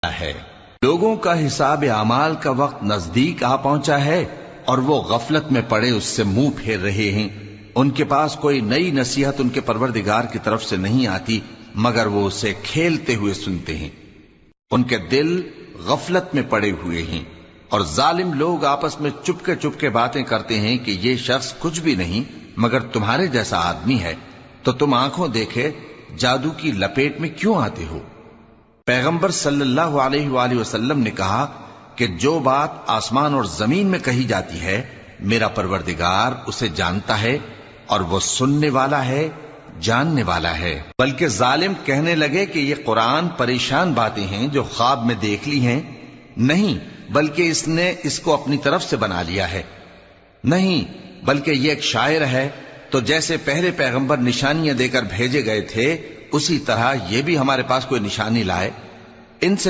है। लोगों का हिसाब आमाल का वक्त नजदीक आ पहुंचा है और वो गफलत में पड़े उससे मुंह फेर रहे हैं। उनके पास कोई नई नसीहत उनके परवरदिगार की तरफ से नहीं आती मगर वो उसे खेलते हुए सुनते हैं। उनके दिल गफलत में पड़े हुए हैं और जालिम लोग आपस में चुपके चुपके बातें करते हैं कि ये शख्स कुछ भी नहीं मगर तुम्हारे जैसा आदमी है, तो तुम आंखों देखे जादू की लपेट में क्यों आते हो। पैगंबर सल्लल्लाहु अलैहि वसल्लम ने कहा कि जो बात आसमान और जमीन में कही जाती है मेरा परवरदिगार उसे जानता है और वो सुनने वाला है, जानने वाला है। बल्कि जालिम कहने लगे कि ये कुरान परेशान बातें हैं जो ख्वाब में देख ली हैं। नहीं, बल्कि इसने इसको अपनी तरफ से बना लिया है। नहीं, बल्कि ये एक शायर है। तो जैसे पहले पैगंबर निशानियां देकर भेजे गए थे उसी तरह ये भी हमारे पास कोई निशानी लाए। इनसे